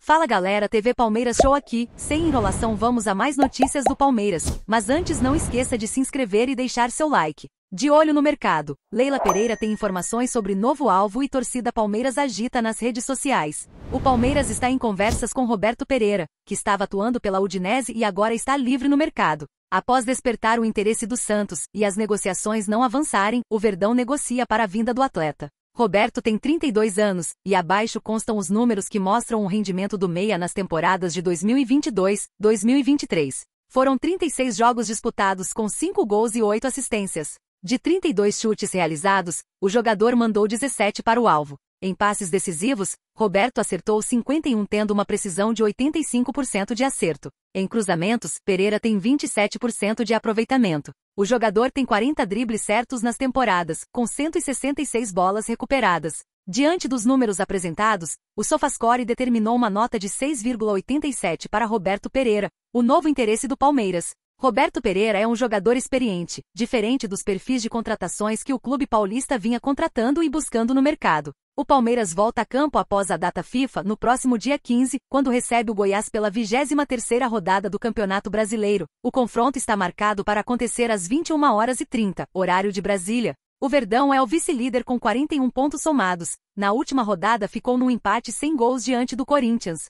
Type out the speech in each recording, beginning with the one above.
Fala galera, TV Palmeiras Show aqui, sem enrolação vamos a mais notícias do Palmeiras, mas antes não esqueça de se inscrever e deixar seu like. De olho no mercado, Leila Pereira tem informações sobre novo alvo e torcida Palmeiras agita nas redes sociais. O Palmeiras está em conversas com Roberto Pereira, que estava atuando pela Udinese e agora está livre no mercado. Após despertar o interesse do Santos e as negociações não avançarem, o Verdão negocia para a vinda do atleta. Roberto tem 32 anos, e abaixo constam os números que mostram o rendimento do meia nas temporadas de 2022-2023. Foram 36 jogos disputados com 5 gols e 8 assistências. De 32 chutes realizados, o jogador mandou 17 para o alvo. Em passes decisivos, Roberto acertou 51 tendo uma precisão de 85% de acerto. Em cruzamentos, Pereira tem 27% de aproveitamento. O jogador tem 40 dribles certos nas temporadas, com 166 bolas recuperadas. Diante dos números apresentados, o SofaScore determinou uma nota de 6,87 para Roberto Pereira, o novo interesse do Palmeiras. Roberto Pereira é um jogador experiente, diferente dos perfis de contratações que o clube paulista vinha contratando e buscando no mercado. O Palmeiras volta a campo após a data FIFA no próximo dia 15, quando recebe o Goiás pela 23ª rodada do Campeonato Brasileiro. O confronto está marcado para acontecer às 21h30, horário de Brasília. O Verdão é o vice-líder com 41 pontos somados. Na última rodada ficou num empate sem gols diante do Corinthians.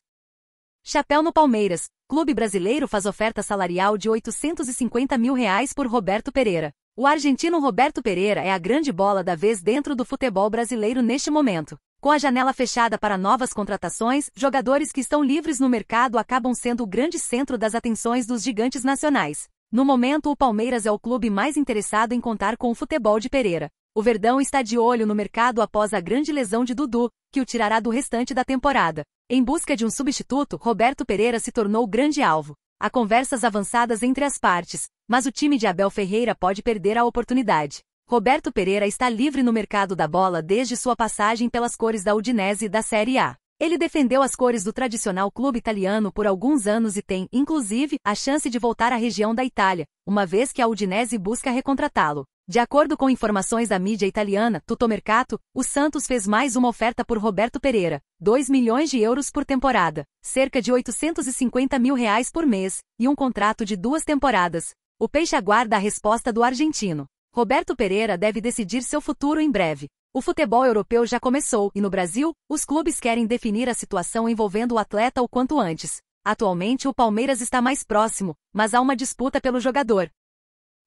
Chapéu no Palmeiras. Clube brasileiro faz oferta salarial de R$850 mil por Roberto Pereira. O argentino Roberto Pereira é a grande bola da vez dentro do futebol brasileiro neste momento. Com a janela fechada para novas contratações, jogadores que estão livres no mercado acabam sendo o grande centro das atenções dos gigantes nacionais. No momento, o Palmeiras é o clube mais interessado em contar com o futebol de Pereira. O Verdão está de olho no mercado após a grande lesão de Dudu, que o tirará do restante da temporada. Em busca de um substituto, Roberto Pereira se tornou o grande alvo. Há conversas avançadas entre as partes, mas o time de Abel Ferreira pode perder a oportunidade. Roberto Pereira está livre no mercado da bola desde sua passagem pelas cores da Udinese da Série A. Ele defendeu as cores do tradicional clube italiano por alguns anos e tem, inclusive, a chance de voltar à região da Itália, uma vez que a Udinese busca recontratá-lo. De acordo com informações da mídia italiana, Tuttomercato, o Santos fez mais uma oferta por Roberto Pereira, 2 milhões de euros por temporada, cerca de R$850 mil por mês, e um contrato de 2 temporadas. O Peixe aguarda a resposta do argentino. Roberto Pereira deve decidir seu futuro em breve. O futebol europeu já começou, e no Brasil, os clubes querem definir a situação envolvendo o atleta o quanto antes. Atualmente o Palmeiras está mais próximo, mas há uma disputa pelo jogador.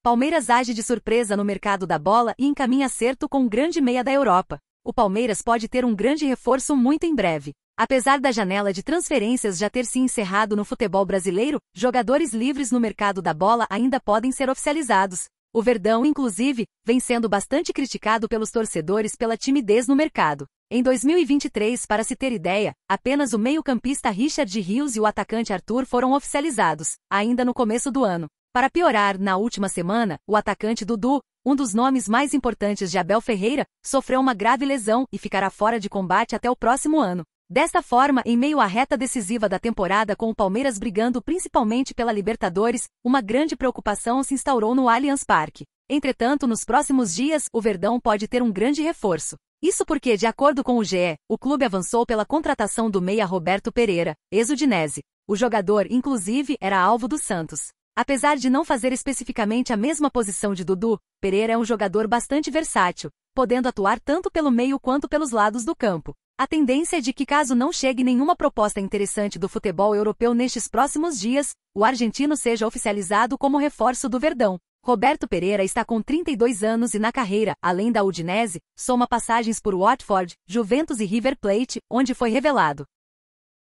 Palmeiras age de surpresa no mercado da bola e encaminha acerto com um grande meia da Europa. O Palmeiras pode ter um grande reforço muito em breve. Apesar da janela de transferências já ter se encerrado no futebol brasileiro, jogadores livres no mercado da bola ainda podem ser oficializados. O Verdão, inclusive, vem sendo bastante criticado pelos torcedores pela timidez no mercado. Em 2023, para se ter ideia, apenas o meio-campista Richard Rios e o atacante Arthur foram oficializados, ainda no começo do ano. Para piorar, na última semana, o atacante Dudu, um dos nomes mais importantes de Abel Ferreira, sofreu uma grave lesão e ficará fora de combate até o próximo ano. Desta forma, em meio à reta decisiva da temporada com o Palmeiras brigando principalmente pela Libertadores, uma grande preocupação se instaurou no Allianz Parque. Entretanto, nos próximos dias, o Verdão pode ter um grande reforço. Isso porque, de acordo com o GE, o clube avançou pela contratação do meia Roberto Pereira, ex-Udinese. O jogador, inclusive, era alvo do Santos. Apesar de não fazer especificamente a mesma posição de Dudu, Pereira é um jogador bastante versátil, podendo atuar tanto pelo meio quanto pelos lados do campo. A tendência é de que, caso não chegue nenhuma proposta interessante do futebol europeu nestes próximos dias, o argentino seja oficializado como reforço do Verdão. Roberto Pereira está com 32 anos e na carreira, além da Udinese, soma passagens por Watford, Juventus e River Plate, onde foi revelado.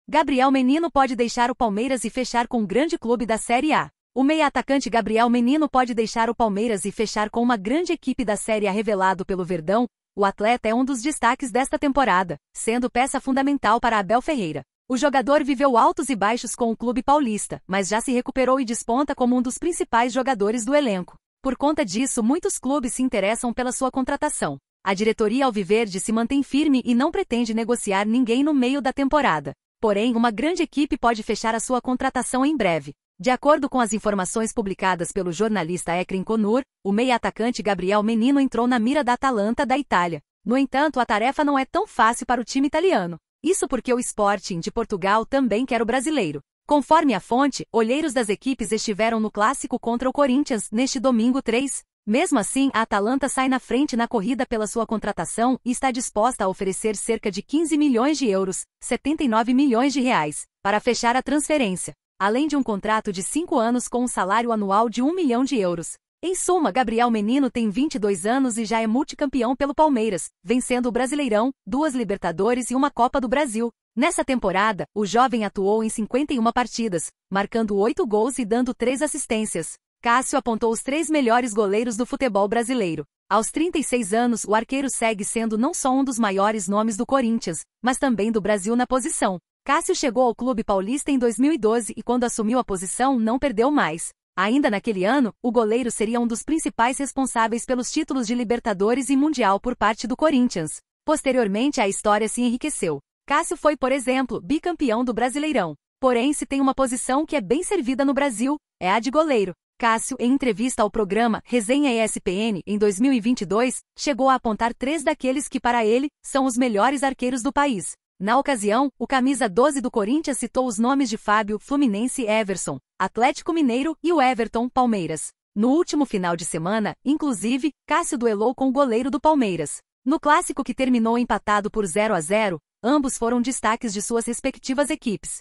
Gabriel Menino pode deixar o Palmeiras e fechar com um grande clube da Série A. O meia-atacante Gabriel Menino pode deixar o Palmeiras e fechar com uma grande equipe da Série A revelado pelo Verdão. O atleta é um dos destaques desta temporada, sendo peça fundamental para Abel Ferreira. O jogador viveu altos e baixos com o clube paulista, mas já se recuperou e desponta como um dos principais jogadores do elenco. Por conta disso, muitos clubes se interessam pela sua contratação. A diretoria alviverde se mantém firme e não pretende negociar ninguém no meio da temporada. Porém, uma grande equipe pode fechar a sua contratação em breve. De acordo com as informações publicadas pelo jornalista Ekren Conur, o meia-atacante Gabriel Menino entrou na mira da Atalanta da Itália. No entanto, a tarefa não é tão fácil para o time italiano. Isso porque o Sporting de Portugal também quer o brasileiro. Conforme a fonte, olheiros das equipes estiveram no clássico contra o Corinthians neste domingo 3. Mesmo assim, a Atalanta sai na frente na corrida pela sua contratação e está disposta a oferecer cerca de 15 milhões de euros, 79 milhões de reais, para fechar a transferência, além de um contrato de 5 anos com um salário anual de 1 milhão de euros. Em suma, Gabriel Menino tem 22 anos e já é multicampeão pelo Palmeiras, vencendo o Brasileirão, 2 Libertadores e uma Copa do Brasil. Nessa temporada, o jovem atuou em 51 partidas, marcando 8 gols e dando 3 assistências. Cássio apontou os 3 melhores goleiros do futebol brasileiro. Aos 36 anos, o arqueiro segue sendo não só um dos maiores nomes do Corinthians, mas também do Brasil na posição. Cássio chegou ao clube paulista em 2012 e quando assumiu a posição não perdeu mais. Ainda naquele ano, o goleiro seria um dos principais responsáveis pelos títulos de Libertadores e Mundial por parte do Corinthians. Posteriormente, a história se enriqueceu. Cássio foi, por exemplo, bicampeão do Brasileirão. Porém, se tem uma posição que é bem servida no Brasil, é a de goleiro. Cássio, em entrevista ao programa Resenha ESPN, em 2022, chegou a apontar 3 daqueles que, para ele, são os melhores arqueiros do país. Na ocasião, o camisa 12 do Corinthians citou os nomes de Fábio, Fluminense, Everson, Atlético Mineiro e o Everton, Palmeiras. No último final de semana, inclusive, Cássio duelou com o goleiro do Palmeiras. No clássico que terminou empatado por 0-0, ambos foram destaques de suas respectivas equipes.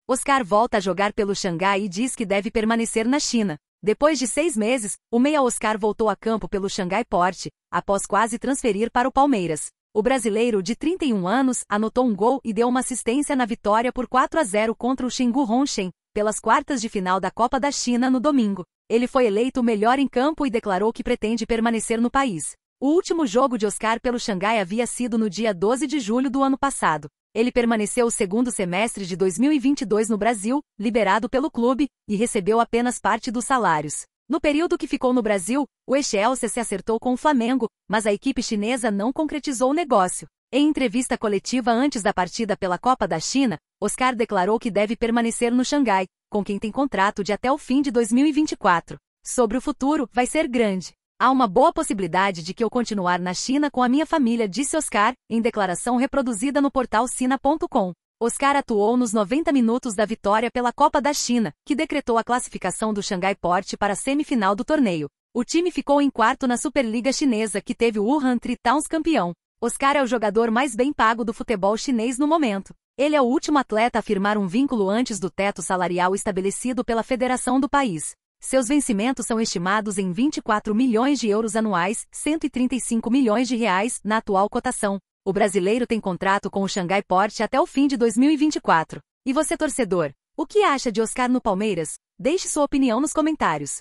Oscar volta a jogar pelo Xangai e diz que deve permanecer na China. Depois de 6 meses, o meia Oscar voltou a campo pelo Xangai Port, após quase transferir para o Palmeiras. O brasileiro, de 31 anos, anotou um gol e deu uma assistência na vitória por 4-0 contra o Chengdu Hongsheng, pelas quartas de final da Copa da China no domingo. Ele foi eleito o melhor em campo e declarou que pretende permanecer no país. O último jogo de Oscar pelo Xangai havia sido no dia 12 de julho do ano passado. Ele permaneceu o segundo semestre de 2022 no Brasil, liberado pelo clube, e recebeu apenas parte dos salários. No período que ficou no Brasil, o ex-Chelsea se acertou com o Flamengo, mas a equipe chinesa não concretizou o negócio. Em entrevista coletiva antes da partida pela Copa da China, Oscar declarou que deve permanecer no Xangai, com quem tem contrato de até o fim de 2024. Sobre o futuro, vai ser grande. Há uma boa possibilidade de que eu continuar na China com a minha família, disse Oscar, em declaração reproduzida no portal Sina.com. Oscar atuou nos 90 minutos da vitória pela Copa da China, que decretou a classificação do Xangai Port para a semifinal do torneio. O time ficou em quarto na Superliga Chinesa, que teve o Wuhan Tritowns campeão. Oscar é o jogador mais bem pago do futebol chinês no momento. Ele é o último atleta a firmar um vínculo antes do teto salarial estabelecido pela federação do país. Seus vencimentos são estimados em 24 milhões de euros anuais, 135 milhões de reais, na atual cotação. O brasileiro tem contrato com o Xangai Port até o fim de 2024. E você, torcedor, o que acha de Oscar no Palmeiras? Deixe sua opinião nos comentários.